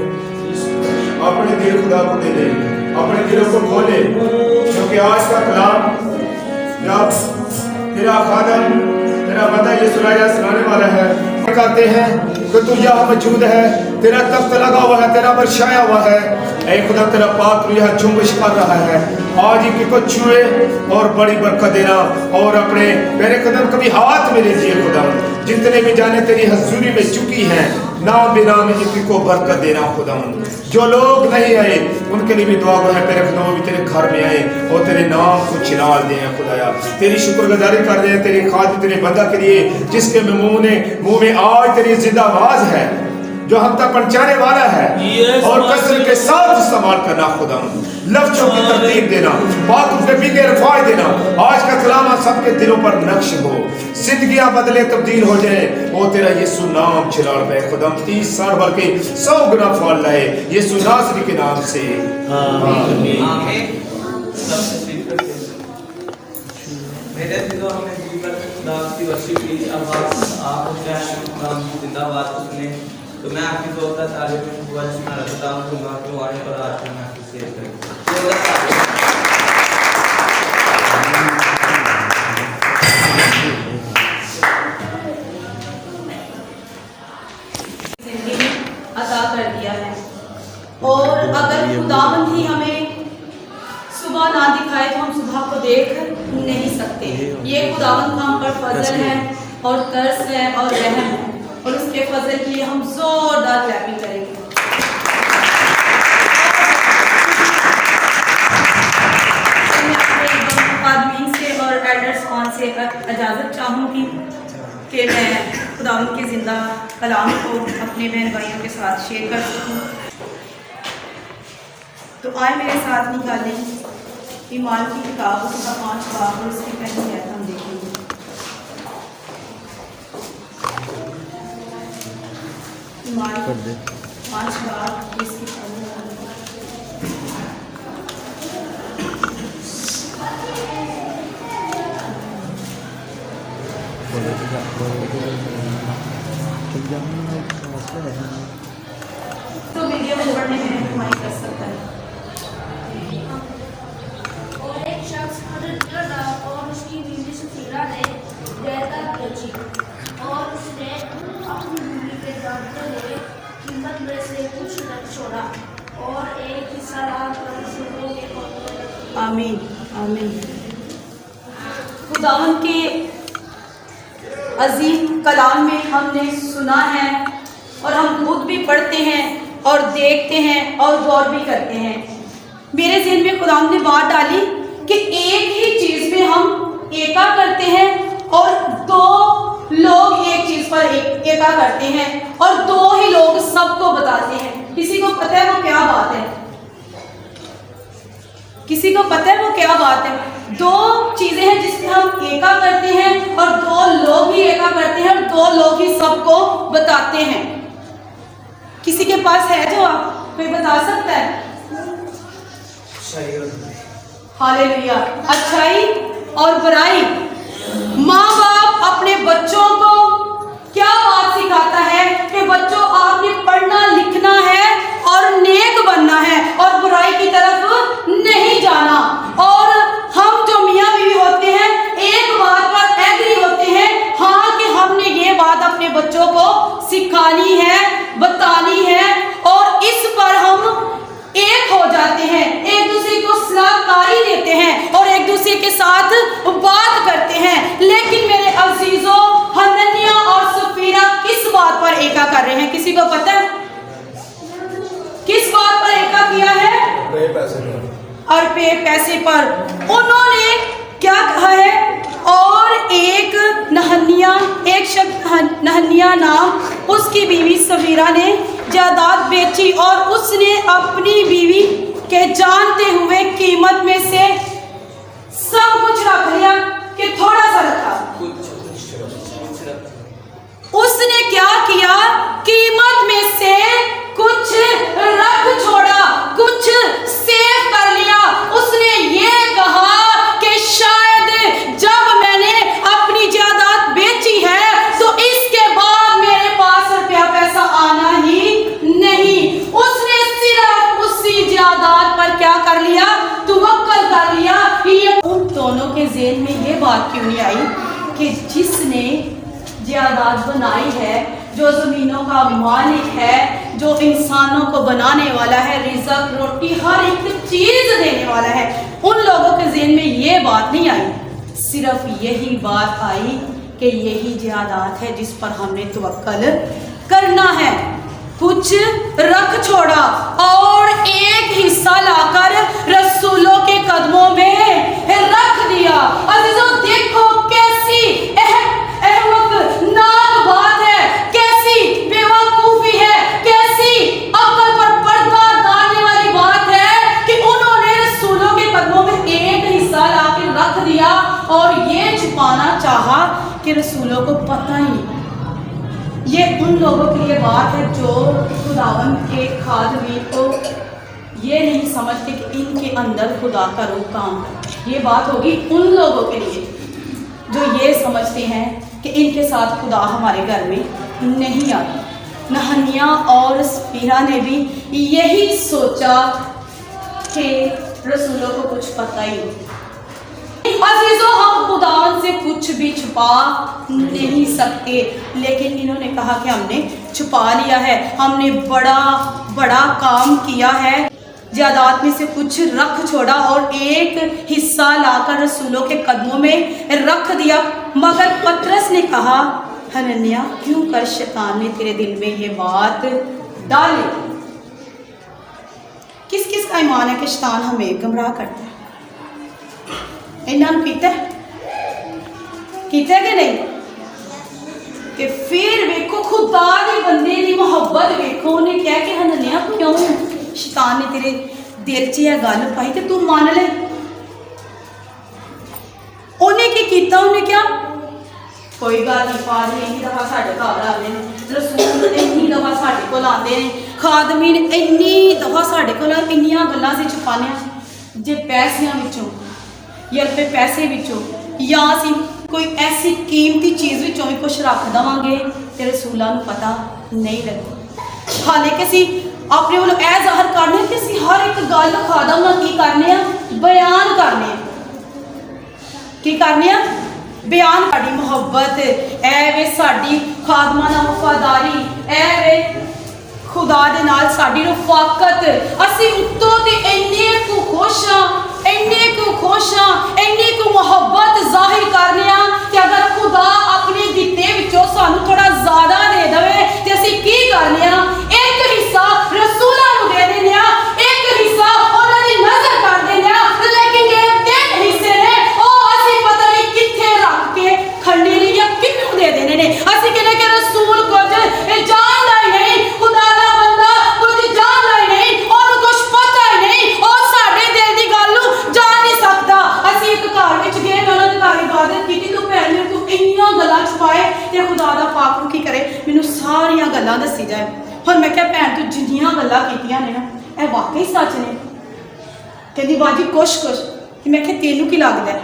अपने दिल खुदा को दे दे, अपने दिलों को खोले, क्योंकि आज का कलाम जब तेरा खादम तेरा बंदा यीशु राजा सुनाने वाला है, कहते हैं कि तू यहाँ मौजूद है, तेरा तख्त लगा हुआ है, तेरा बरछाया हुआ है, ऐ खुदा तेरा पाक यह जुम्बिश कर रहा है। आज ही को छुए और बड़ी बरकत देना, और अपने मेरे कदम कभी हाथ में लीजिए खुदा, जितने भी जाने तेरी हजूरी में चुकी हैं नाम बेनाम इनकी को बरकत देना खुदा। जो लोग नहीं आए उनके लिए भी दुआ है तेरे खुदा, भी तेरे घर में आए और तेरे नाम को चिराग दे खुदाया, तेरी शुक्रगुजारी कर रहे हैं तेरी खातिर तेरे बंदा के लिए, जिसके मुंह में आज तेरी जिंदा आवाज है, जो हम तक पहुंचाने वाला है, और कसर के साथ इस्तेमाल करना खुदा, लफ्जों की तरतीब देना, बातों पे बिगे रफाई देना। आज का कलाम सबके दिलों पर नक्श हो, जिंदगियां बदले तब्दील हो जाए, वो तेरा यीशु नाम चिराग पे खुदा 30 साल बल्कि 100 गुना फल लाए यीशु नासरी के नाम से आमीन। मेरे दिलों में जीवन खुदा की वर्षी की आवाज आप जिंदाबाद सुने, तो मैं आपकी दोस्ता तारीफ में हुआ सुना रखता हूँ, तो मैं आपको आने पर आज मैं आपको शेयर करूँ। अता कर दिया है, और अगर खुदावंद ही हमें सुबह ना दिखाए तो हम सुबह को देख नहीं सकते। ये खुदावंद का हम पर फजल है और तरस है और रहम है, और उसके फजल के लिए हम जोरदार क्लैपिंग करेंगे। आदमी से और एल्डर्स कौन से इजाज़त चाहूँगी कि मैं खुदावंद के जिंदा कलाम को अपने बहन भाइयों के साथ शेयर कर सकूँ। तो आए मेरे साथ निकालें ईमान की किताब, उसका 5 बाब और उसकी पहली आयत हम देखेंगे। ईमान 5 बाब इसकी पहली आयत। तो वीडियो में पढ़ने में हमारी कर सकता है। और एक शख्स हजरत करदा और उसकी बीवी सफीरा ने जायदाद बेची, और उसने अपनी बीवी के दांतों ने कीमत में से कुछ रख छोड़ा, और एक हिस्सा रात पर शुरू के कौन। आमीन आमीन। खुदावंद के अजीम कलाम में हमने सुना है, और हम खुद भी पढ़ते हैं और देखते हैं और गौर भी करते हैं। मेरे ज़हन में खुदावंद ने बात डाली कि एक ही चीज़ में हम एका करते हैं, और 2 लोग एक चीज़ पर एका करते हैं, और 2 ही लोग सबको बताते हैं। किसी को पता है वो क्या बात है? किसी को पता है वो क्या बात है? 2 चीजें हैं जिसमें हम एका करते हैं, और 2 लोग ही एका करते हैं, और 2 लोग ही सबको बताते हैं। किसी के पास है जो आप कोई बता सकता है? हालेलुया। अच्छाई और बुराई। माँ बाप अपने बच्चों को क्या बात सिखाता है कि बच्चों आपने पढ़ना लिखना है और नेक बनना है और बुराई की तरफ नहीं जाना। और हम जो मियाँ बीवी होते हैं एक बात पर एग्री होते हैं, हाँ कि हमने ये बात अपने बच्चों को सिखानी है, बतानी है, और इस पर हम एक हो जाते हैं, एक दूसरे को सलाहकारी देते हैं और एक दूसरे के साथ बात करते हैं। लेकिन मेरे अजीजों, हनन्याह और सफीरा किस बात पर एका कर रहे हैं? किसी को पता है किस बात पर एका किया है? और पैसे पर। उन्होंने क्या कहा है? और एक नहन्याह नाम उसकी बीवी सफीरा ने जायदाद बेची, और उसने अपनी बीवी के जानते हुए कीमत में से सब कुछ रख लिया कि थोड़ा सा रखा। उसने क्या किया? कीमत में से कुछ रख छोड़ा, कुछ सेव कर लिया। उसने ये कहा कि शायद जब मैंने अपनी जायदाद बेची है तो इसके बाद मेरे पास रुपया पैसा आना ही नहीं। उस बात क्यों नहीं आई कि जिसने जायदाद बनाई है, जो ज़मीनों का मालिक है, जो इंसानों को बनाने वाला है, रिज़्क़ रोटी हर एक चीज़ देने वाला है, उन लोगों के ज़हन में ये बात नहीं आई। सिर्फ यही बात आई कि यही जायदाद है जिस पर हमने तवक्कल करना है। कुछ रख छोड़ा और एक हिस्सा लाकर रसूलों के कदमों में रख दिया। अजीजों देखो कैसी अहमकनाक बात है, कैसी बेवकूफ़ी है, कैसी अक्ल पर पर्दा डालने वाली बात है कि उन्होंने रसूलों के कदमों में एक हिस्सा लाकर रख दिया और ये छुपाना चाहा कि रसूलों को पता ही नहीं। ये उन लोगों के लिए बात है जो खुदावन के खादमी को ये नहीं समझते कि इनके अंदर खुदा का रूह काम है। ये बात होगी उन लोगों के लिए जो ये समझते हैं कि इनके साथ खुदा हमारे घर में नहीं आता। नहनिया और सफीरा ने भी यही सोचा कि रसूलों को कुछ पता ही नहीं। अजीजों, हम खुदा से कुछ भी छुपा नहीं सकते, लेकिन इन्होंने कहा कि हमने छुपा लिया है, हमने बड़ा बड़ा काम किया है, जायदाद में से कुछ रख छोड़ा और एक हिस्सा लाकर रसूलों के कदमों में रख दिया। मगर पतरस ने कहा, हनन्याह, क्यों कर शैतान ने तेरे दिल में ये बात डाली? किस किस का ईमान है कि शैतान हमें गुमराह करता है? इन्होंने कीता कि नहीं? कि फिर वेखो खुदा दे बंदे दी मोहब्बत वेखो, उन्हें कह के हनन्याह क्यों शैतान ने तेरे दिल च यह गल पाई तो तू मान ले। उन्हें की कीता? उन्हें क्या कोई गल नहीं, पादरी इन्नी दफा साढ़े घर आते हैं, रसूल इन्नी दफा साढ़े कोल आते हैं, खादमीन इन्नी दफा साढ़े कोल इन्नियां गल्लां से छुपाने जे पैसियां विचों या फिर पैसे विचों या असीं कोई ऐसी कीमती चीज़ विचों भी कुछ रख देवांगे ते रसूलां नूं पता नहीं लगदा। हालांकि असीं अपने वालों यह ज़ाहिर करने कि असीं हर एक गल खादा उन्हां की करने बयान करने की करने बयान साड़ी मुहब्बत ऐ वे साड़ी खादमां नाल वफादारी ऐ वे खुदा दे नाल साड़ी रफाकत असीं उत्तों ते इन्ने को खुश हां इन्ने को खुश हां इन्नी को मुहब्बत जाहिर करने आ कि अगर खुदा अपने दिते विचों सानू थोड़ा ज़्यादा दे देवे ते असीं की करने आ एक हिस्सा रसूलां नूं दे देने आ एक हिस्सा उन्हां दी नज़र कर देने आ लेकिन ये तीन हिस्से ने ओह असीं पता नहीं कित्थे रख के खंडे ने या किन्नू दे देने ने असीं कहने कि रसूल कुछ जानदा ही नहीं खुदा दा बंदा कुछ जानदा ही नहीं ओनू कुछ पता ही नहीं ओह साडे दिल दी गल नूं जान नहीं सकदा। असीं एक घर विच गए उन्हां दे घर इबादत कीती तो भैन मेरे को इन्नियां गल्लां छुपाए ते खुदा दा पाक नूं की करे मैनूं सारियां गल्लां दस्सी जाए। हुण मैं क्या भैन तू जिन्नियां गल्लां कीतियां ने ना ਇਹ वाकई सच ने। कहती बाजी कुछ कि मैं क्या तेनू की लगता है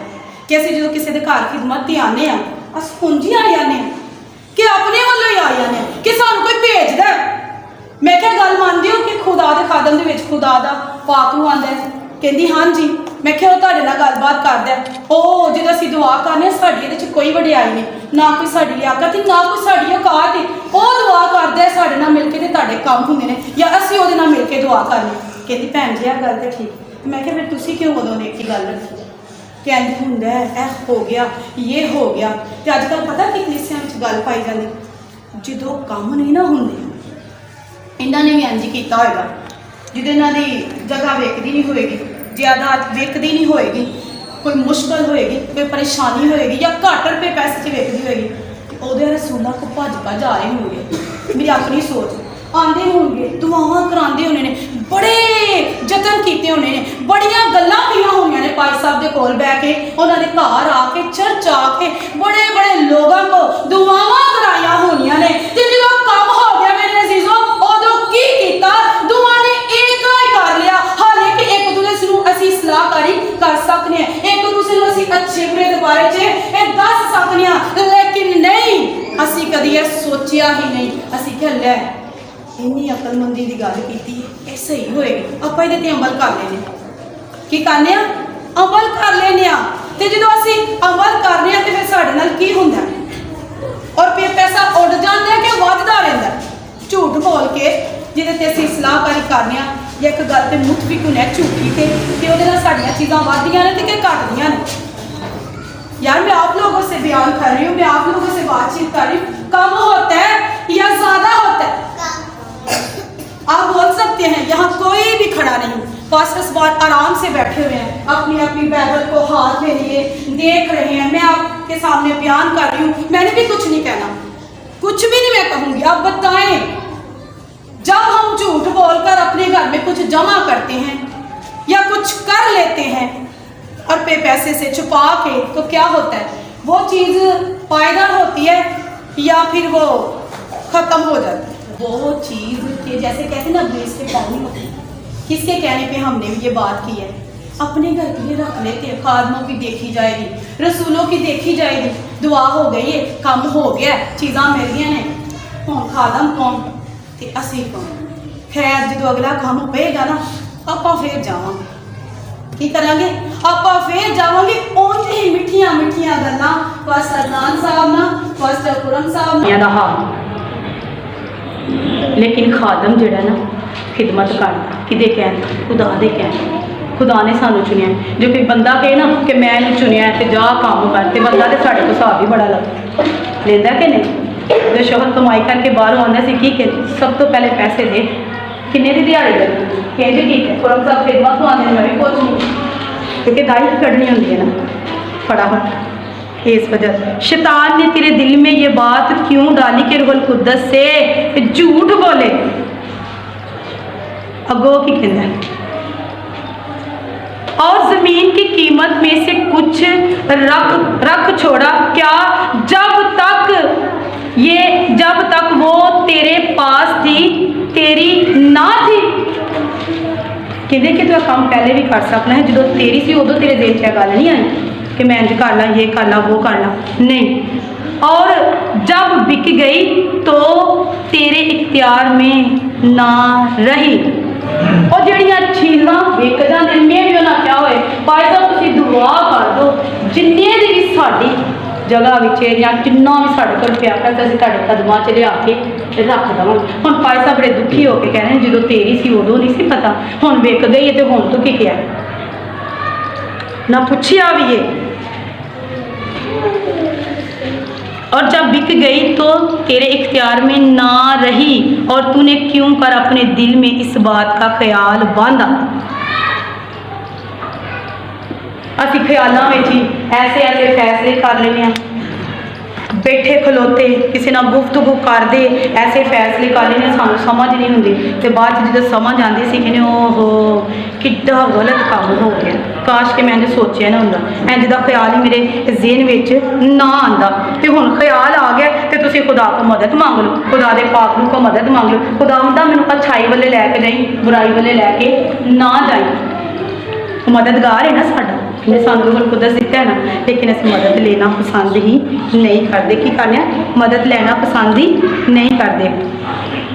कि असं जो किसी के घर खिदमत ते आने अस पूंजी आ जाने कि अपने वालों ही आ जाने कि सानू कोई भेजदा। मैं क्या गल मानदी हो कि खुदा दे खादम दे विच खुदा दा पाक नूं आंदा है? कहती हाँ जी। मैं क्या वो तुहाडे नाल गलबात करदा ओ जो असीं दुआ करने साडी इहदे च कोई वडियाई नहीं ना कोई साडी लियाकत ना कोई साडी औकात है वो दुआ करदा है साडे नाल मिल के ते तुहाडे काम हुंदे ने या असीं ओहदे नाल मिल के दुआ करनी। कहती भैन जी यह गल तो ठीक। मैं क्या फिर तुसीं क्यों उदों ने की गल रखी? कहंदी हुंदा है हो गया ये हो गया ते अजकल पता कि कलीसियां विच गल पाई जांदी जदों काम नहीं ना हुंदे इन्हां ने भी इंज कीता होएगा जिहदे इन्हां दी जगह वेखदी नहीं होएगी जायदाद वेखदी नहीं होएगी कोई मुश्किल होएगी कोई परेशानी होएगी या घट रुपये पैसे च वेखदी होएगी ओहदे रसूलां को भज आ रहे होंगे। मेरी अपनी सोच आंदे होंगे दुआवां करांदे होने ने बड़े जतन कीते होने ने बड़ियां गल्लां कीतियां होणियां ने पाई साहब दे कोल बैठ के उन्हां दे घर आके चर्च आके बड़े बड़े लोगों को दुआवां कराइयां होणियां ने ते जदों काम हो गया मेरे अजीजों उदों की कीता दुआ ने एक ही कर लिया। हालांकि एक दूसरे नूं असीं सलाहकारी कर सकने एक दूसरे नूं असीं अच्छे बुरे दे बारे च दस सकने लेकिन नहीं असीं कदी ये सोचिया ही नहीं। असीं क्या लै इन्नी अकलमंदी की गल की ये सही होएगी आप ये अमल कर लेने की करने अमल कर लेने ਤੇ ਜਦੋਂ ਅਸੀਂ ਅਮਲ ਕਰਦੇ ਹਾਂ ਤੇ ਫਿਰ ਸਾਡੇ ਨਾਲ ਕੀ ਹੁੰਦਾ ਔਰ ਫਿਰ ਪੈਸਾ ਉੱਡ ਜਾਂਦਾ ਹੈ ਕਿ ਵੱਧਦਾ ਰਹਿੰਦਾ ਝੂਠ ਬੋਲ ਕੇ ਜਿਹਦੇ ਤੇ ਅਸੀਂ ਸਲਾਹਕਾਰੀ ਕਰਨੇ ਆ ਜਾਂ ਇੱਕ ਗੱਲ ਤੇ ਮੁਤਫਿਕ ਹੁੰਨੇ ਝੂਠੀ ਤੇ ਉਹਦੇ ਨਾਲ ਸਾਡੀਆਂ ਚੀਜ਼ਾਂ ਵੱਧਦੀਆਂ ਨੇ ਤੇ ਕਿ घटਦੀਆਂ ਨੇ यार मैं आप लोगों से बयान कर रही हूँ, मैं आप लोगों से बातचीत कर रही हूँ। कम होता है या ज्यादा होता है? आप बोल सकते हैं, यहाँ कोई भी खड़ा नहीं, पास्टर्स बहुत आराम से बैठे हुए हैं, अपनी अपनी बाइबल को हाथ में लिए देख रहे हैं। मैं आपके सामने बयान कर रही हूँ, मैंने भी कुछ नहीं कहना, कुछ भी नहीं मैं कहूँगी। आप बताएं, जब हम झूठ बोलकर अपने घर में कुछ जमा करते हैं या कुछ कर लेते हैं और पैसे से छुपा के, तो क्या होता है? वो चीज़ पायदार होती है या फिर वो ख़त्म हो जाती है। वो चीज़ के जैसे कहते हैं ना, बेस के पानी होती है। किसके कहने पे हमने भी ये बात की है? अपने घर के लिए रख लेते हैं। खादमों की देखी जाएगी, रसूलों की देखी जाएगी, दुआ हो गई है, कम हो गया, चीज़ां मिल गई ने, कौन खादम कौन ते असी कौन। खैर जो अगला काम पेगा ना, आपां फिर जावांगे, की करांगे? आपां फिर जावांगे उंज ही मिठियां मिठियां गल्लां पास्टर अदनान साहब ना, पास्टर कुरम साहब ना। लेकिन खादम जिहड़ा ना खिदमत करदा किदे कहण, खुदा दे कहण। खुदा ने सानू चुनिया। जो कोई बंदा कहे ना कि मैं इन्हू चुनिया ते जा काम कर, ते बंदा ते साडे को हिसाब ही बड़ा लेंदा कि नहीं। जो शोहर कमाई करके बाहरों आंदा सी की कहते, सब तो पहले पैसे दे, किन्ने दी दिहाड़ी लगी कहते ठीक है। कुरम साहब खिदमत तो आने मैं भी कुछ नहीं, क्योंकि दाई कढ़नी होंगी है ना फटाफट। इस वजह शैतान ने तेरे दिल में ये बात क्यों डाली कि रूहुल कुद्दस से झूठ बोले। अगो की कहना है, और जमीन की कीमत में से कुछ रख छोड़ा क्या, जब तक वो तेरे पास थी, तेरी ना थी। कहते कि तू काम पहले भी कर सकना है, जो तेरी सी उदो तेरे दिल च गल नहीं आई कि मैं इंज कर ला, ये कर ला, वो कर ला, नहीं। और जब बिक गई तो तेरे इख्तियार में ना रही। और जड़ियाँ चीज़ां विक जांदे ने भी ना क्या होए, भाई साहब तुसीं दुआ कर दो, जिन्ने दी भी साडी जगह विच या जिन्ना भी साढ़े कोल पिया करता असीं तुहाडे कदमां च लिया के रख देवांगे। हुण भाई साहब बड़े दुखी हो के कह रहे हैं, जो तेरी सी उदों नहीं सी पता, हुण विक गई है तो हुण तू की क्या ना पुछिया भी है। और जब बिक गई तो तेरे इख्तियार में ना रही, और तूने क्यों कर अपने दिल में इस बात का ख्याल बांधा। असी ख्यालों में ही ऐसे ऐसे फैसले कर लेने, बैठे खलोते किसी ना गुफ्तगू करते ऐसे फैसले कर लेने, सानू समझ नहीं होंगी। तो बाद जो समझ आती सी कि ओहो किड्डा गलत काम हो गया, काश कि मैं इंज सोचा ना होंदा, इंज दा ख्याल ही मेरे ज़हन में ना आंदा। तो हुण ख्याल आ गया तो तुसीं खुदा को मदद मांग लो, खुदा दे पाक नूं को मदद मांग लो। खुदा आंदा मैनूं अच्छाई वाले लैके जाई, बुराई वाले लैके ना जाई। मददगार है ना साडा, जिन्हें सानू रूहुल कुद्दस दिता है ना, लेकिन अस मदद लेना पसंद ही नहीं करते। की करने, मदद लेना पसंद ही नहीं करते।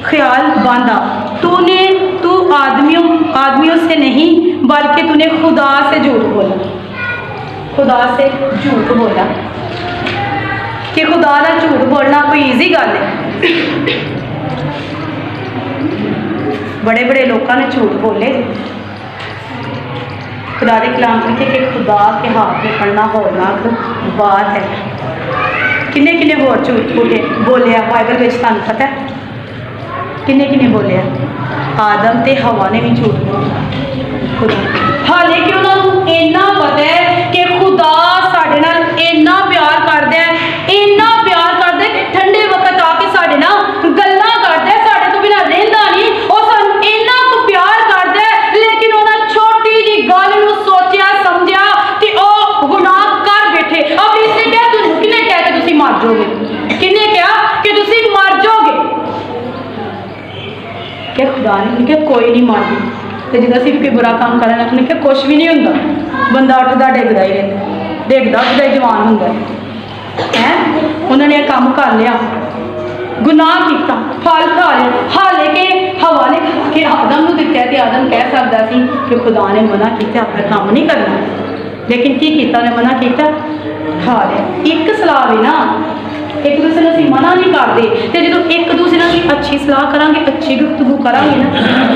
ख्याल बांधा, तू आदमियों से नहीं बल्कि तूने खुदा से झूठ बोला। खुदा से झूठ बोला कि खुदा ना झूठ बोलना कोई ईजी गल है। बड़े बड़े लोगों ने झूठ बोले। खुदा के कलाम लिखे कि खुदा के हाथ में पढ़ना होरनाक बात है। किन्ने किन्ने होर झूठ बोलिया बाइबल में, तुहानू पता है किन्ने किन्ने बोलिया? आदम ते हवा ने भी झूठ बोलिया। हाले कि उन्होंने इन्ना पता है कि खुदा साडे नाल इन्ना प्यार करदा है, इन्ना प्यार करदा है कि ठंडे वक्त आके साडे नाल गल्लां करदा है, साडे तो बिना रहिंदा नहीं। और सानू इन्ना प्यार करदा है, लेकिन उन्होंने छोटी जी गल नूं सोचिया समझिया कि ओ गुनाह कर बैठे। अब इसने क्या तुम किन्ने कहा कि तुसीं मर जाओगे, किन्ने कहा कि तुसीं मर जाओगे? क्या खुदा ने क्या कोई नहीं मारदी। तो जो असीं कोई बुरा काम करना, उन्हें क्या कुछ भी नहीं होंदा, बंदा उठदा डिगदा ही रहता, डिगदा उठदा ही जवान हुंदा है। उन्होंने यह काम कर लिया, गुनाह किया, फल खा लिया। हाले कि हवा ने कि आदम को दिता, तो आदम कह सकता सी कि खुदा ने मना किया अपना काम नहीं करना। लेकिन की कीता ने मना किया, खा लिया। एक सलाह भी ना, एक दूसरे ਨੂੰ ਅਸੀਂ ਮਨਾ नहीं करते, तो जो एक दूसरे की अच्छी सलाह करांगे, अच्छी गुफ्तगू करांगे ना,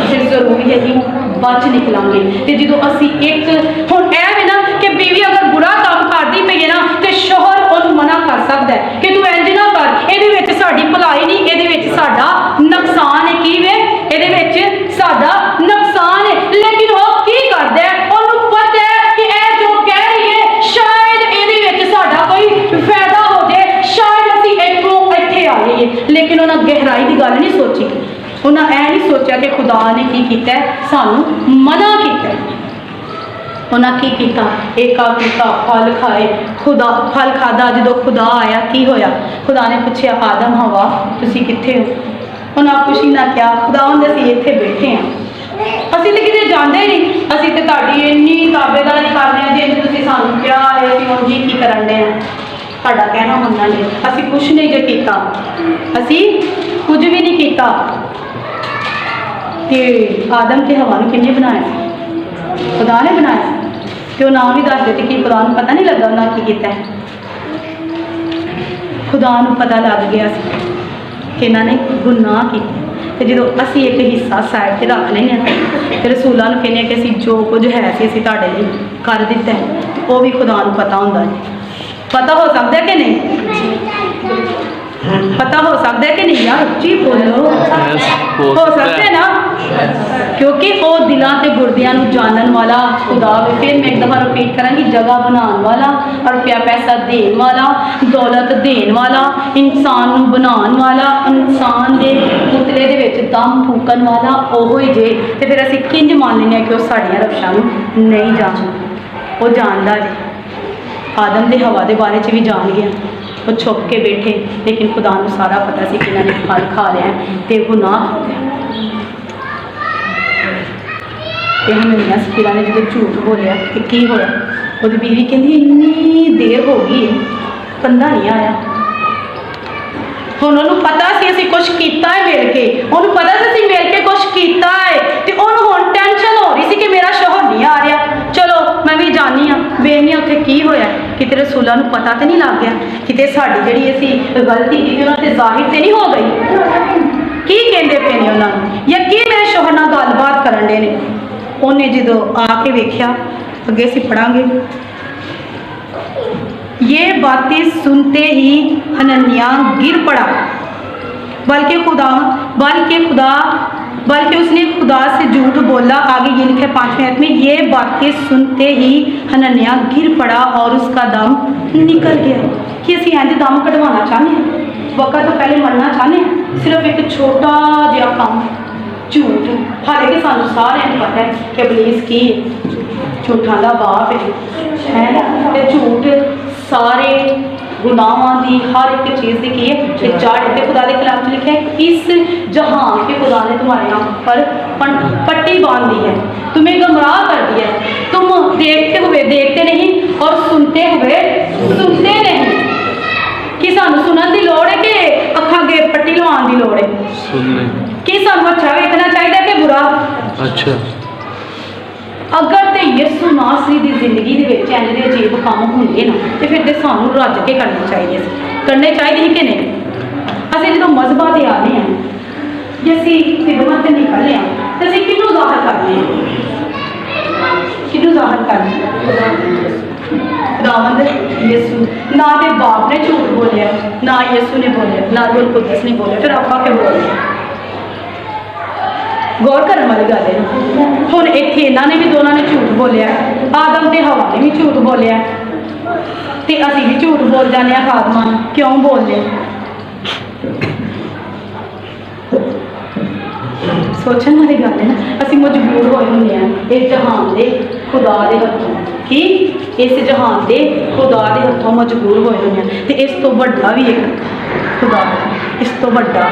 फिर जरूर ही ਅਸੀਂ बच निकलांगे। तो जो ਅਸੀਂ एक हुण ਇਹ भी ना कि बीवी अगर बुरा काम करती पई है ना, तो शोहर ਉਹਨੂੰ मना कर सकता है कि तू इंज ना कर, ਇਹਦੇ ਵਿੱਚ ਸਾਡੀ ਭਲਾਈ नहीं, ਇਹਦੇ ਵਿੱਚ ਸਾਡਾ ਨੁਕਸਾਨ है। की वे ਇਹਦੇ ਵਿੱਚ ਸਾਡਾ ਨੁਕਸਾਨ है, लेकिन वो की करदा है, ਉਹਨੂੰ पता है कि ਇਹ जो कह रही है शायद ਇਹਦੇ ਵਿੱਚ ਸਾਡਾ कोई फायदा हो जाए, शायद लेकिन उन्हें गहराई की गल नहीं सोची। उन्हें यह नहीं सोचा कि खुदा ने की किया, सानू मना किया। उन्हें की किया, एक फल खाए, खुदा फल खादा। जो खुदा आया की होया, खुदा ने पूछा आदम हवा तुसी कित्थे हो? उन्हें कुछ ही ना क्या, खुदा उन्हें असीं इत्थे बैठे हैं, असीं तो किते जांदे ही नहीं, असीं तो तुहाडी इन्नी ताबेदारी करने जिंज तुसीं सानू क्या है, असीं हुण जी की करन दे आ, साडा कहना मनना नहीं, असी कुछ नहीं जो किया, असी कुछ भी नहीं किया। ते आदम ते हवा नूं किन्ने बनाया? खुदा ने बनाया। तो नाम भी दस देते कि खुदा नूं पता नहीं लगा उन्हें की किया। खुदा नूं पता लग गया कि इन्होंने गुनाह किया। तो जो असी एक हिस्सा साइड से रख लें, तो रसूलों नूं कहने कि असी जो कुछ है असी तुहाडे लई कर दिता है, वो भी खुदा नूं पता हुंदा है। पता हो सकता है कि नहीं? पता हो सकता है कि नहीं यार, उच्ची बोलो। हो सकता है ना, क्योंकि वो दिलों ते गुरदियां नूं जानन वाला खुदा वे। फिर मैं एक दफ़ा रिपीट करांगी, जगह बनाने वाला, रुपया पैसा देने वाला, दौलत देने वाला, इंसान नूं बनाने वाला, इंसान दे पुतले दे विच दम फूकन वाला ओहो ही जे। ते फिर असीं किंज मान लैंदे कि वो साडियां रफ्शां नूं नहीं जानदा? वो जानदा जे। आदम दे हवा के बारे च भी जान गया, वो छुप के बैठे, लेकिन खुदा नूं सारा पता सी कि इन्होंने फल खा लिया तो गुनाह किया। हनन्याह सफीरा ने जो झूठ बोलिया कि की होया, वो बीवी कहती इन्नी देर हो गई बंदा नहीं आया। हुण उन्होंने पता सी असीं कुछ कीता है मिल के, उन्होंने पता सी असीं मिल के कुछ कीता है, तो उन्होंने हुण टेंशन हो रही सी कि मेरा शौहर नहीं आ रहा। चलो मैं भी जानी हाँ, बेनी उत्थे की होया, किते रसूलों नूं पता तो नहीं लग गया, किते साडी जिहड़ी असीं गलती की उन्हां ते जाहिर तो नहीं हो गई? की कहंदे पे ने उन्हां नूं, या की मेरे शौहर नाल गलबात करन दे ने? उन्हें जो आके वेख्या, अगे असीं पढ़ांगे, ये बातें सुनते ही हनन्याह गिर पड़ा, बल्कि उसने खुदा से झूठ बोला। आगे ये लिखा 5वें आयत में, ये बातें सुनते ही हनन्याह गिर पड़ा और उसका दम निकल गया। कि असीं इंज दम कढ़वाना चाहते हैं, वक़्त तो पहले मरना चाहते हैं, सिर्फ एक छोटा जिहा काम झूठ। हालांकि कि सानू सारिਆਂ ਨੂੰ पता है कि इबलीस की झूठां दा बाप है ना, ते झूठ सारे गुनाहों की हर एक चीज़ की की है जड़ है। खुदा के कलाम में लिखा है, इस जहान के खुदा ने तुम्हारे यहाँ पर पट्टी बांध दी है, तुम्हें गुमराह कर दिया है, तुम देखते हुए देखते नहीं और सुनते हुए सुनते नहीं। कि सानू सुनने की लोड़ है कि अखां अगे पट्टी लवाने की लोड़ है? कि सानू अच्छा वेखना चाहिए कि बुरा? अच्छा, अगर तो यसू नासरी की जिंदगी के इंज के अजीब काम होंगे ना, तो फिर तो सानू रज के करने चाहिए कि नहीं? असीं जो मजहबा से आने हैं, जे असीं खिदमत से निकलने हैं, तो असीं किहनूं ज़ाहिर करने हैं? किहनूं ज़ाहिर करने? खुदावंद यसू। ना तो बाप ने झूठ बोलिया, ना यसू ने बोलिया, ना रूह कुदस ने बोलिया, फिर आपां क्यों बोलिया? गौर करने वाली गल है। हुण इत्थे इन्हां ने भी दोनों ने झूठ बोलिया, आदम ते हवा ने भी झूठ बोलिया, ते असीं भी झूठ बोल जाने खादमां। क्यों बोलने? सोचने वाली गल है ना। असीं मजबूर होए हुंदे हां इस जहान दे खुदा दे हत्थों, कि इस जहान दे खुदा दे हत्थों मजबूर होए हुंदे हां, ते इस तो वड्डा भी एक खुदा है, इस तो वड्डा।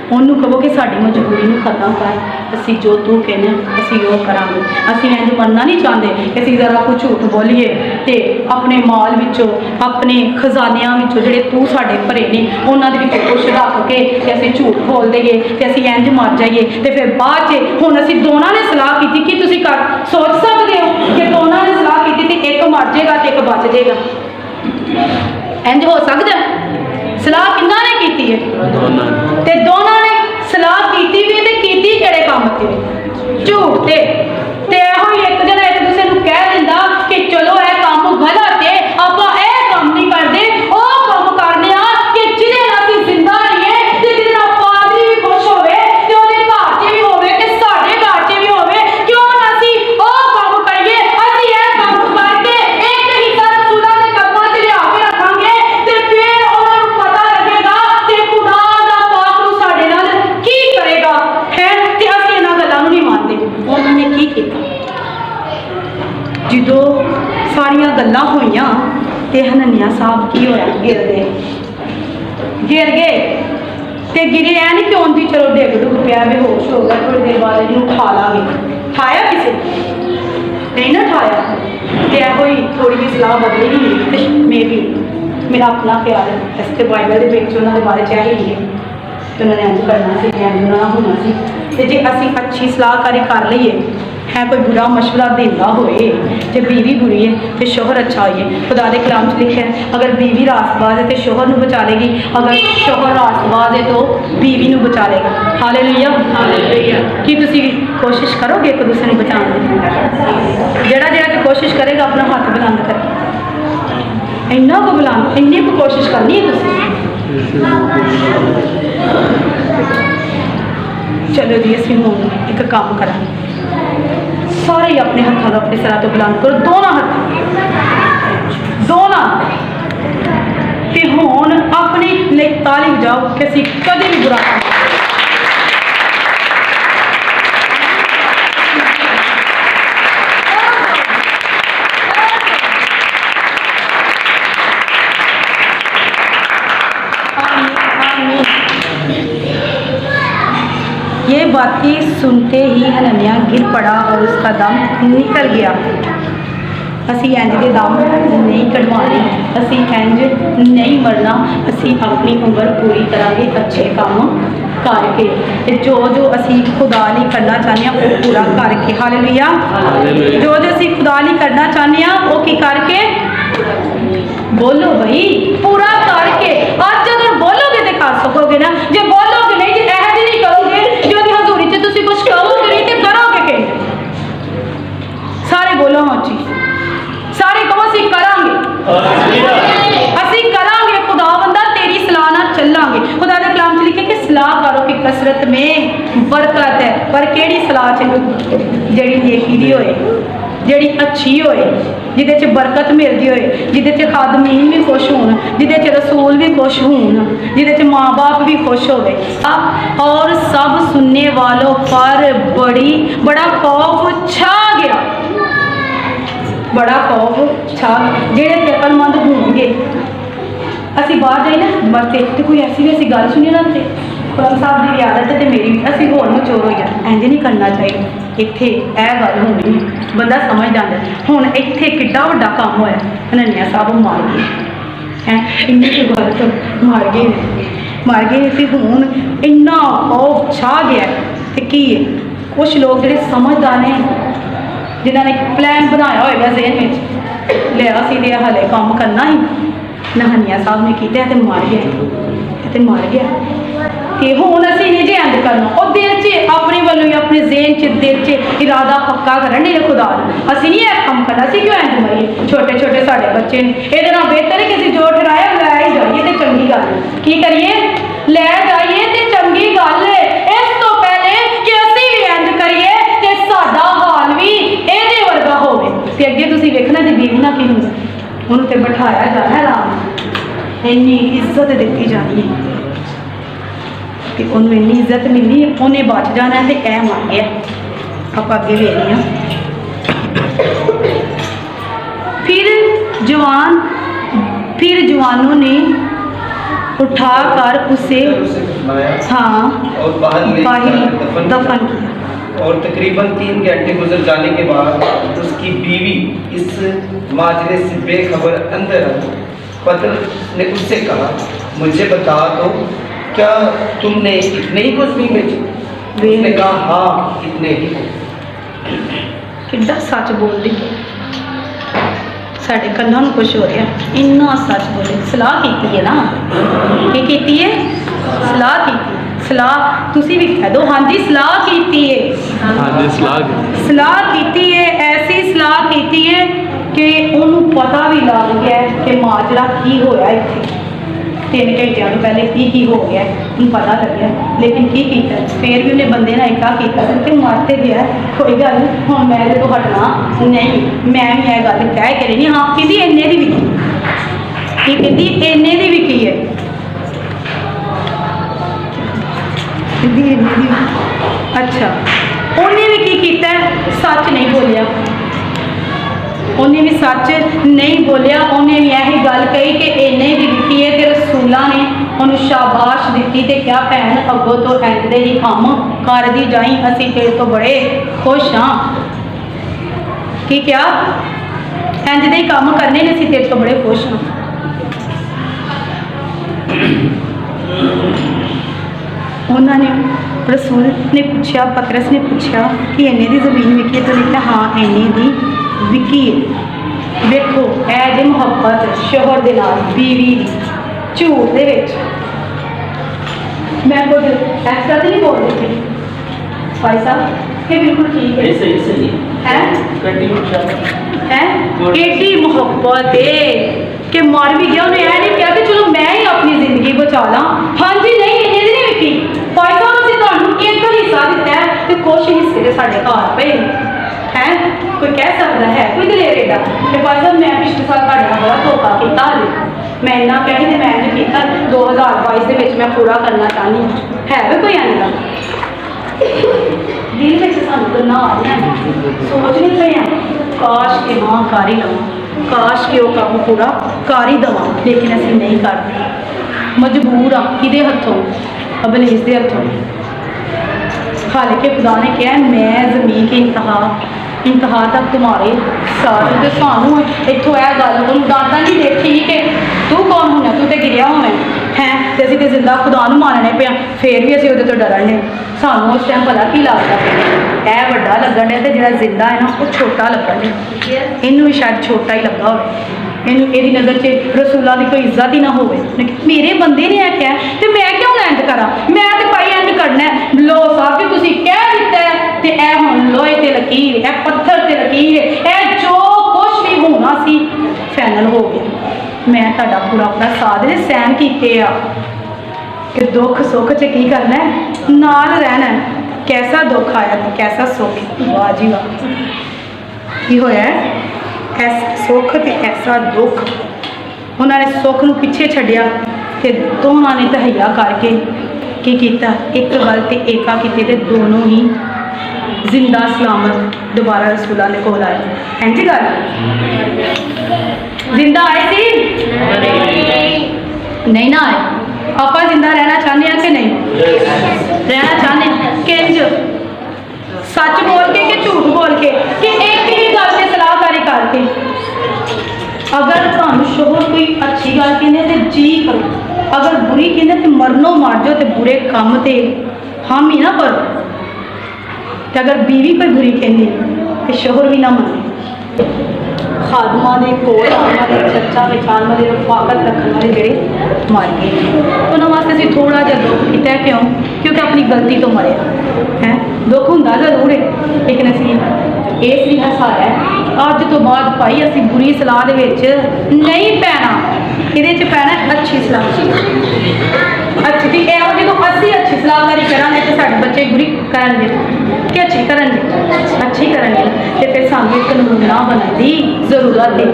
उन्होंने कहो कि साड़ी मजबूरी में खत्म कर, असी जो तू कहने असी वो करांगे। असी इंज मनना नहीं चाहते कि असी जरा कुछ झूठ बोलीए तो अपने माल विचों अपने खजानियां विचों जिहड़े तू साडे भरे ने उन्हां दे विचों कुछ रख के ते असी झूठ बोल देइए ते असी इंज मर जाइए। तो फिर बाद च हुण असी दोनों ने सलाह की कि तुसीं कर सोच सकते हो कि दोनों ने सलाह बच जाएगा। इंज हो सकता है? सलाह किन्ना ने कीती है? ते दोनों ने सलाह कीती भी ते कीती किहड़े काम ते? झूठ ते इहो ही एक जना एक दूसरे नूं कह दिंदा कि चलो यह काम गलत है, आपां यह काम नहीं करदे, ओह काम करने आ कि जिहदे नाल असीं जिंदा रहिए ते जिहदे नाल पादरी भी खुश होवे ते ओहदे घर 'च भी होवे ते साडे घर 'च भी होवे। क्यों ना असीं ओह काम करिए? असीं यह काम करके एक हिस्सा रसूलां दे कदमां 'च लिया के रखांगे ते फिर उन्हां नूं पता लगेगा कि खुदा दा पाक रूह साडे नाल की करेगा है। ते असीं इन्हां गल्लां नूं नहीं मानदे। उन्हां ने की कीता? ਜਦੋਂ ਸਾਰੀਆਂ ਗੱਲਾਂ ਹੋਈਆਂ ਤੇ ਹਨਨਿਆ ਸਾਹਿਬ ਕੀ ਹੋਇਆ? ਗਿਰ ਗਏ ਤੇ ਗਿਰੇ ਐ ਨਹੀਂ ਕਿ ਉਹਦੀ ਚਲੋ ਡਿੱਗ ਡੁੱਗ ਪਿਆ, ਬੇਹੋਸ਼ ਹੋ ਗਿਆ, ਥੋੜੀ ਦੇਰ ਬਾਅਦ ਇਹਨੂੰ ਉਠਾ ਲਾਂਗੇ। ਠਾਇਆ ਕਿਸੇ ਨਹੀਂ ਨਾ ਠਾਇਆ। ਤੇ ਇਹੋ ਹੀ ਥੋੜੀ ਜਿਹੀ ਸਲਾਹ ਬਦਲੀ ਨਹੀਂ ਤੇ ਮੇਰੀ ਮੇਰਾ ਆਪਣਾ ਖਿਆਲ ਹੈ ਇਸ ਤੇ ਬਾਈਬਲ ਦੇ ਵਿੱਚ ਉਹਨਾਂ ਦੇ ਬਾਰੇ ਚ ਇਹੀ ਹੈ ਕਿ ਉਹਨਾਂ ਨੇ ਇੰਝ ਕਰਨਾ ਸੀ, ਇੰਝ ਉਹਨਾਂ ਨਾਲ ਹੋਣਾ ਸੀ। ਤੇ ਜੇ ਅਸੀਂ ਅੱਛੀ ਸਲਾਹਕਾਰੀ ਕਰ ਲਈਏ है, कोई बुरा मशवरा देता होए, जो बीवी बुरी है तो शोहर अच्छा होइए। खुदा के कलाम च लिखा है अगर बीवी रास्तबाज है तो शोहर नूं बचा लेगी, अगर शोहर रास्तबाज है तो बीवी नूं बचा लेगा। हालेलुया। कि तुसी कोशिश करोगे एक दूसरे नूं बचाने की? जेड़ा जेड़ा तो कोशिश करेगा अपना हाथ बुलंद करे, इन्ना को बुलंद, इन्नी को कोशिश करनी है तुसी। चलो जी असीं हुण एक काम करांगे, सारे ही अपने हाथों का अपने सिरा तो बुलंद करो, दोनों हाथ दोनों ते हुण अपनी लिए ताली बजाओ कि असीं कदे भी बुरा काम ये बातें सुनते ही हनन्याह गिर पड़ा और उसका दम निकल गया। असी इंज के दम नहीं कढ़वाने, असी इंज नहीं मरना, असी अपनी उम्र पूरी करांगे अच्छे काम करके, जो जो असी खुदा लिए करना चाहते हैं वो पूरा करके। हालेलुया। जो जो असी खुदा लिए करना चाहते हैं वो की करके? बोलो भाई, पूरा करके। आज अगर बोलोगे तो कर सकोगे ना, जो बोलोगे नहीं, जो यह भी नहीं करोगे, जो हजूरी च तुसी कुछ करोगे नहीं तो करोगे कि? सारे बोलो हाँ जी, सारे कहो असी करांगे, असी करांगे। खुदा बंदा तेरी सलाह ना चलांगे। खुदा के कलाम च लिखे कि सलाह करो कि कसरत में बरकत है, पर केड़ी सलाह च? जेड़ी नेकी दी होए, जेड़ी अच्छी होए, जिदे च बरकत मिलती होए, जिदे च खादमीन भी खुश होन, जिदे च रसूल भी खुश होन, जिदे च माँ बाप भी खुश होवे। और सब सुनने वालों पर बड़ा खौफ छा गया, बड़ा खौफ छा। जेड़े अकलमंद होंगे, असी बाहर जाए ना बरते तो कोई ऐसी भी ऐसी गल सुनी ना ते खुदा साहब की आदत है मेरी भी असी होर मचोर हो जाए, इंज नहीं करना चाहिए। इत्थे यह गल होनी बंदा समझ जाता। हुण इत्थे किड्डा वड्डा काम होया, हनन्याह साहब मार गए हैं, इन्नी की गल मार गए ते हुण इन्ना खौफ छा गया ते की है। कुछ लोग जिहड़े समझदार ने, जिन्होंने प्लान बनाया होगा ज़हन में लिया असीं ते हले काम करना ही, हनन्याह साहब ने किया ते मार गया कि हुण असीं नहीं जे इंज करना। और दिल च अपने वालों ही अपने ज़हन च दिल च इरादा पक्का करन नहीं खुदा असीं नहीं यह काम करना। असीं क्यों इंज मरीए? छोटे छोटे साडे बच्चे ने, इहदे नाल बेहतर है कि असीं जो ठहराया लै ही जाइए तो चंगी गल की करिए, लै जाइए तो चंगी गल है। इस तो पहले कि असीं भी इंज करिए ते साडा हाल भी इहदे वर्गा होवे ते अगे तुसीं वेखना ते देखना की हुंदा। उहनूं ते बिठाया जाना आराम, इन्नी इज्जत दी जानी है कि उन्होंने इन्नी इज्जत मिलनी, उन्हें बच जाना है तो यह मर गया। आप अगे वेखने हैं। फिर जवानों ने उठाकर उसे हाँ बाहर दफन किया। और तकरीबन 3 घंटे गुजर जाने के बाद उसकी बीवी इस माजरे से बेखबर अंदर आई। पतरस ने उससे कहा, मुझे बता दो क्या तुमने इतने ही कुछ भी बेचे? उसने कहा हाँ इतने ही। कितना सच बोल दी, ਸਾਡੇ ਕੰਨਾਂ ਨੂੰ ਕੁਛ ਹੋ ਰਿਹਾ। ਇੰਨਾ ਸੱਚ ਬੋਲੇ, ਸਲਾਹ ਕੀਤੀ ਹੈ ਨਾ, ਕੀ ਕੀਤੀ ਹੈ? ਸਲਾਹ ਕੀਤੀ। ਸਲਾਹ ਤੁਸੀਂ ਵੀ ਕਹਿ ਦਿਓ, ਹਾਂਜੀ ਸਲਾਹ ਕੀਤੀ ਹੈ। ਹਾਂਜੀ ਸਲਾਹ ਕੀਤੀ ਹੈ, ਐਸੀ ਸਲਾਹ ਕੀਤੀ ਹੈ ਕਿ ਉਹਨੂੰ ਪਤਾ ਵੀ ਲੱਗ ਗਿਆ ਹੈ ਕਿ ਮਾਜਰਾ ਕੀ ਹੋਇਆ ਇੱਥੇ। 3 ਘੰਟਿਆਂ ਤੋਂ ਪਹਿਲੇ ਕੀ ਹੋ ਗਿਆ ਉਹਨੂੰ ਪਤਾ ਲੱਗਿਆ, ਲੇਕਿਨ ਕੀ ਕੀਤਾ? ਫਿਰ ਵੀ ਉਹਨੇ ਬੰਦੇ ਨਾਲ ਇੱਕਾ ਕੀਤਾ ਕਿ ਮਰ ਤੇ ਗਿਆ, ਕੋਈ ਗੱਲ ਨਹੀਂ, ਹੁਣ ਮੈਂ ਇਹਦੇ ਤੋਂ ਹਟਣਾ ਨਹੀਂ। ਮੈਂ ਵੀ ਇਹ ਗੱਲ ਕਹਿ ਕੇ ਨਹੀਂ, ਹਾਂ ਕਹਿੰਦੀ ਇੰਨੇ ਦੀ ਵਿਕੀ। ਕੀ ਕਹਿੰਦੀ? ਇੰਨੇ ਦੀ ਵਿਕੀ ਹੈ। ਕਹਿੰਦੀ ਇੰਨੇ ਦੀ। ਅੱਛਾ, ਉਹਨੇ ਵੀ ਕੀ ਕੀਤਾ? ਸੱਚ ਨਹੀਂ ਬੋਲਿਆ। ਉਹਨੇ ਵੀ ਸੱਚ ਨਹੀਂ ਬੋਲਿਆ। ਉਹਨੇ ਵੀ ਇਹੀ ਗੱਲ ਕਹੀ ਕਿ ਇੰਨੇ ਦੀ ਵਿਕੀ ਹੈ, ਤੇ ਰਸੂਲਾਂ ਨੇ ਉਹਨੂੰ ਸ਼ਾਬਾਸ਼ ਦਿੱਤੀ ਤੇ ਕਿਹਾ ਭੈਣ ਅੱਗੋਂ ਤੋਂ ਇੰਝ ਦੇ ਹੀ ਕੰਮ ਕਰਦੀ ਜਾਈ, ਅਸੀਂ ਤੇਰੇ ਤੋਂ ਬੜੇ ਖੁਸ਼ ਹਾਂ। ਕੀ ਕਿਹਾ? ਇੰਝ ਦੇ ਹੀ ਕੰਮ ਕਰਨੇ ਨੇ, ਅਸੀਂ ਤੇਰੇ ਤੋਂ ਬੜੇ ਖੁਸ਼ ਹਾਂ। ਉਹਨਾਂ ਨੇ ਰਸੂਲ ਨੇ ਪੁੱਛਿਆ, ਪਤਰਸ ਨੇ ਪੁੱਛਿਆ ਕਿ ਇੰਨੇ ਦੀ ਜ਼ਮੀਨ ਵਿਕੀ ਹੈ? ਤਾਂ ਲਿਖਿਆ ਹਾਂ ਇੰਨੇ ਦੀ ਵਿਕੀ ਹੈ। ਵੇਖੋ ਇਹ ਜੇ ਮੁਹੱਬਤ ਸ਼ੋਹਰ ਦੇ ਨਾਲ, ਬੀਵੀ ਦੀ ਝੂਠ ਦੇ ਵਿੱਚ। ਮੈਂ ਕੁਝ ਐਕਸਟਰਾ ਤਾਂ ਨਹੀਂ ਬੋਲ ਰਹੀ ਭਾਈ ਸਾਹਿਬ, ਇਹ ਬਿਲਕੁਲ ਠੀਕ ਹੈ। ਸਹੀ ਹੈ ਕਿਹੜੀ ਮੁਹੱਬਤ ਹੈ ਕਿ ਮਰ ਵੀ ਗਿਆ। ਉਹਨੇ ਇਹ ਨਹੀਂ ਕਿਹਾ ਕਿ ਚਲੋ ਮੈਂ ਹੀ ਆਪਣੀ ਜ਼ਿੰਦਗੀ ਬਚਾ ਲਾਂ। ਹਾਂਜੀ ਨਹੀਂ, ਇੰਨੇ ਦੀ ਨਹੀਂ ਵਿਕੀ। ਭਾਈ ਸਾਹਿਬ ਅਸੀਂ ਤੁਹਾਨੂੰ ਇੱਕ ਹਿੱਸਾ ਦਿੱਤਾ ਹੈ ਤੇ ਕੁਛ ਹਿੱਸੇ ਦੇ ਸਾਡੇ ਘਰ ਪਏ ਹੈ। ਕੋਈ ਕਹਿ ਸਕਦਾ ਹੈ, ਕੋਈ ਦਲੇਰ ਏਡਾ ਕਿ ਭਾਈ ਸਾਹਿਬ ਮੈਂ ਪਿਛਲੇ ਸਾਲ ਤੁਹਾਡੇ ਨਾਲ ਬੜਾ ਧੋਖਾ ਕੀਤਾ, ਮੈਂ ਇੰਨਾ ਕਹਿ ਤੇ ਮੈਂ ਇੰਝ ਕੀਤਾ, 2022 ਦੇ ਵਿੱਚ ਮੈਂ ਪੂਰਾ ਕਰਨਾ ਚਾਹੁੰਦੀ ਹੈ। ਵੀ ਕੋਈ ਆਂਦਾ ਦਿਲ ਵਿੱਚ ਸਾਨੂੰ ਗੱਲਾਂ ਆ ਰਹੀਆਂ, ਸੋਚਣੇ ਪਏ ਆ ਕਾਸ਼ ਕਿ ਹਾਂ ਕਰ ਹੀ ਲਵਾਂ, ਕਾਸ਼ ਕਿ ਉਹ ਕੰਮ ਪੂਰਾ ਕਰ ਹੀ ਦੇਵਾਂ, ਲੇਕਿਨ ਅਸੀਂ ਨਹੀਂ ਕਰਦੇ। ਮਜਬੂਰ ਆ। ਕਿਹਦੇ ਹੱਥੋਂ? ਅਬਲੀਸ ਦੇ ਹੱਥੋਂ। ਹਾਲਾਂकि खुदा ने कहा मैं ज़मीन के इंतहा तक तुम्हारे साथ। तो सानू इतों यह गल डांटा नहीं देखी कि तू कौन होना, तू तो गिरिया होना है, तो असीं तो जिंदा खुदा नूं मानने पे, फिर भी असीं उहदे तो डरने। सानू उस टाइम पता की लगता है यह वड्डा लगन है, तो जिहड़ा जिंदा है ना वो छोटा लगन है। इनू भी शायद छोटा ही लगा हो, इहदी नज़र च रसूलों की कोई इज्जत ही ना हो। मेरे बंदे ने क्या तो मैं क्यों इंज करा, मैं तो भाई इंज करना है। लो साहब जी तुसीं कह दिता है तो यह हुण लोहे ते लकीर, यह पत्थर ते लकीर, यह जो कुछ भी होना सी फाइनल हो गया। मैं तुहाडा पूरा अपना साथ ने सहन कीते आ कि दुख सुख च की करना है, नाल रहना है। कैसा दुख आया तो कैसा सुख, वाह जी वाह। की होया ऐसा सुख ते ऐसा दुख। उन्होंने सुख नूं पिछे छड्डिया ते दोनों ने तहैया करके की कीता, एक गल ते एका कीते ते दोनों ही जिंदा सलामत दोबारा रसूलां दे कोल आए। इंज गल जिंदा आए सी नहीं ना आए। आपा जिंदा रहना चाहते हैं कि नहीं रहना चाहते हैं? किंज सच बोल के कि झूठ बोल के कि एक ही गल से सलाहकारी करके। अगर तुहानू शोहर कोई अच्छी गल कहने तो जी करो, अगर बुरी कहने तो मरनो मर जाओ, तो बुरे काम ते हम ही ना करो। तो अगर बीवी कोई बुरी कहनी तो शोहर भी ना मने। खादमा के कोल आने वाले, चर्चा विचार वाले, रफाकत रखने वाले जोड़े मर गए। उन्होंने वास्ते असीं थोड़ा जहा दुख किया। क्यों? क्योंकि अपनी गलती तो मरे है। दुख होंदा जरूर है, लेकिन असीं इस भी हसाया अज तो बाद भाई असीं बुरी सलाह दे विच नहीं पैना, इहदे च पैना अच्छी सलाह। अच्छी जी इहो जो असीं अच्छी सलाहकारी करांगे तो साडे बच्चे बुरी करनगे कि अच्छी करनगे? अच्छी करनगे। तो फिर सानूं एक नमूना बनने की जरूरत है।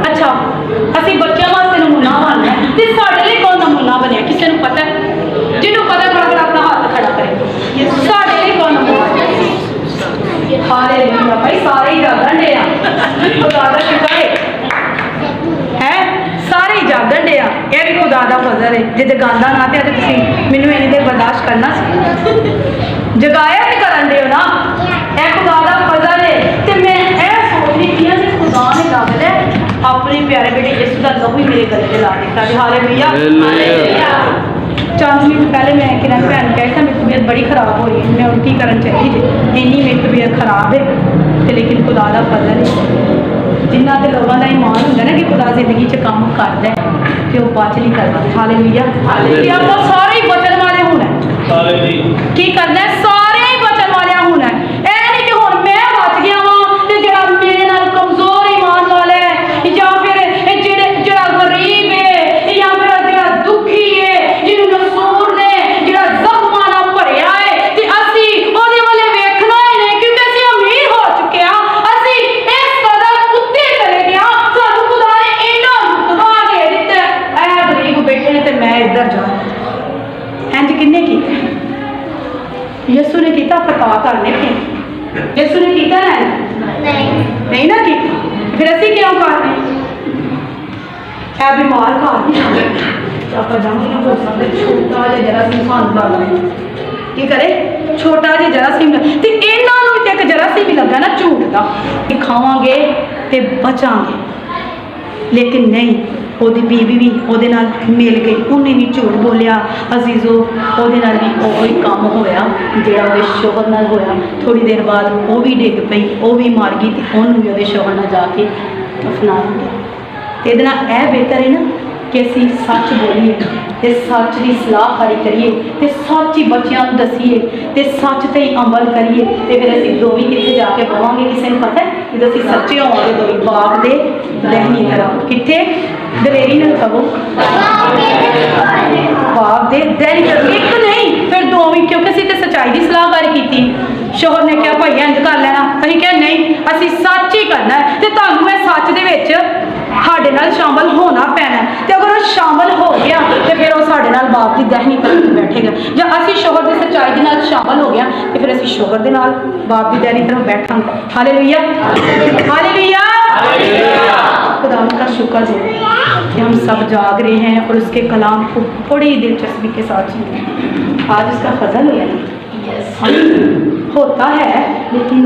अच्छा असीं बच्चों वास्ते नमूना बनना है, तो साडे लई कौन नमूना बने? किसी नूं पता है? जिन्होंने पता कर अपना हाथ खड़ा करे। साडे लई कौन नमूना? हालेलुया भाई, सारे ही जागण डे खुदा दा शुक्र है, सारे ही जागण डे यह भी खुदा दा फजल है। जे जगांदा ना तो तुसीं मैनूं इन्नी देर बर्दाश्त करना सी, जगाया तो करन दे ना, यह खुदा दा फजल है। तो मैं यह सोचनी कि खुदा ने गल है अपने प्यारे बेटे यीशु दा लहू ही मेरे गले ते ला दिता जी। हालेलुया। चंद मिनट पहले मैं किरण भैन कहा था मेरी तबीयत बड़ी खराब हो रही है, मैं उल्टी करन चली जी, इन्नी मेरी तबीयत खराब है, तो लेकिन खुदा दा फजल है जिन्ना ते लोगों का ईमान होंगे ना कि खुदा जिंदगी च काम करता है तो वह बच नहीं करता। हालेलुया। कि आप सारे ही बचन वाले होना की करना है, सारे ही बचन वाले होना है। ऐ नहीं कि हुण मैं बच गया हाँ ते जेड़ा मेरे नाल कमजोर ईमान वाला है या फिर जेड़ा गरीब है या फिर जेड़ा दुखी है जिन्होंने नसूर ने जेड़ा जख्मां नाल भरिया है ते असी ओदे वाले वेखना ही नहीं क्योंकि असी अमीर हो चुके हैं। असी इस कदर उत्ते चले गए सानू खुदा ने इन्ना रुतबा दे दिता ऐ गरीब बैठे ने ते मैं इधर जा। इंज किन्ने कीता? यीशु ने किया पता करने के यीशु ने किया ना नहीं ना किया फिर असी क्यों कर रहे है बीमार घर छोटा जरा की करे छोटा जरासीम तो इन्हों एक जरासीम लगा ना झूठ का कि खावांगे तो बचांगे लेकिन नहीं ओदी बीवी भी ओदे नाल मिल गई उन्हें भी झूठ बोलिया। अजीजो ओदे नाल भी वही काम होया जेड़ा ओदे शोहर नाल होया। थोड़ी देर बाद वो भी डिग पई वो भी मर गई तो उन्होंने भी ओदे शोहर नाल जाके दफना दिया। तो ये यह बेहतर है ना कि असी सच बोलीए तो सच की सलाहकारी करिए तो सच ही बच्चों को दसीए तो सच ते ही अमल करिए तो फिर असी दो भी कितने जाके बवांगे किसी को पता है कि असी सच्चे होवांगे दो भी बाप दे दहनी तरह कितने दलेरी न कहो बाप दे दहनी तरह एक नहीं फिर दो भी क्योंकि असी तो सच्चाई की सलाहकारी की। शोहर ने कहा भाई इंज कर लेना असीं कहा नहीं असी सच ही करना है तो तुहानूं इह सच दे विच साडे नाल शामिल होना पैना तो अगर वो शामिल हो गया तो फिर वो साडे नाल बाप की दहनी तरफ बैठेगा या असी शोहर की सच्चाई के नाल शामिल हो गया तो फिर असी शोहर के नाल बाप की दहनी तरफ बैठांगे। हालेलुया हालेलुया खुदा का शुक्र है कि हम सब जाग रहे हैं और उसके कलाम को बड़ी दिलचस्पी के साथ सुनते हैं। आज उसका फजल हुआ होता है लेकिन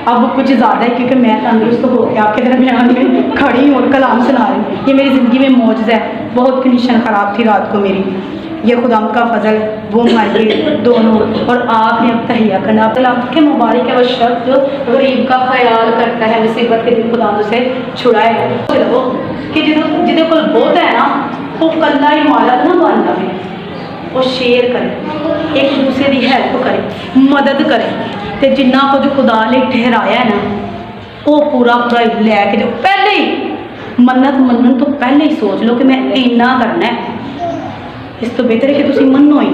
अब कुछ ज़्यादा है क्योंकि मैं तंदुरुस्त हो के आपके दरमियान में खड़ी हूँ और कलाम सुना रही हूँ। ये मेरी ज़िंदगी में मौजूद है। बहुत कंडीशन ख़राब थी रात को मेरी, ये खुदा का फजल वो मर गए दोनों और आपने अब तहिया करना आपके मुबारक है वो शख्स जो गरीब का ख्याल करता है मुसीबत के दिन खुदा से छुड़ाए चलो कि जिदे को बहुत है ना वो कला इमारत ना बन जाए वो शेयर करे एक दूसरे की हेल्प करे मदद करे तो जिन्ना कुछ खुदा ने ठहराया है ना वो पूरा पूरा लैके जो पहले ही मन्नत मनन तो पहले ही सोच लो कि मैं इन्ना करना है। इस तो बेहतर है कि तुम मनो ही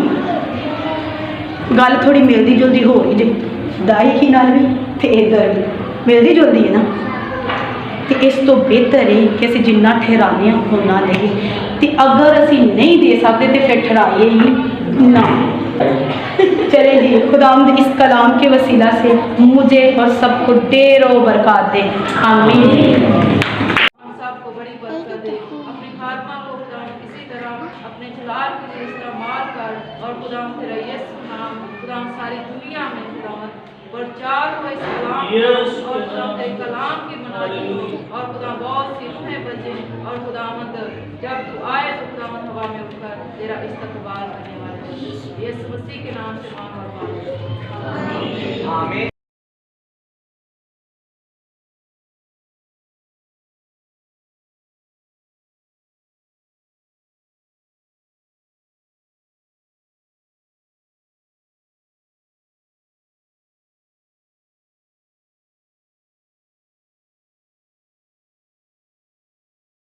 गल थोड़ी मिलती जुलती हो रही जी दाई की नाल भी तो इधर भी मिलती जुलती है ना तो इस तो बेहतर है कि असीं जिन्ना ठहराने उन्ना दें तो अगर असीं नहीं दे सकते तो फिर ठहराइए ही ना। चले जी खुदावंद इस कलाम के वसीला से मुझे और सबको ढेरों बरकत दे आमीन। सबको बड़ी बरकत दे अपनी खात्मा को खुदावंद इसी तरह अपने जलाल के लिए इस्तेमाल कर और खुदावंद तेरा यीशु नाम खुदावंद सारी दुनिया में खुदावंद प्रचार हो इस कलाम और खुदावंद तेरे कलाम की मनाई और खुदा बहुत सी रूहें बचे और खुदावंद जब तू आए तो खुदावंद हवा में उठकर तेरा इस्तकबाल करने वाले यीशु मसीह के नाम से मांग और आमीन।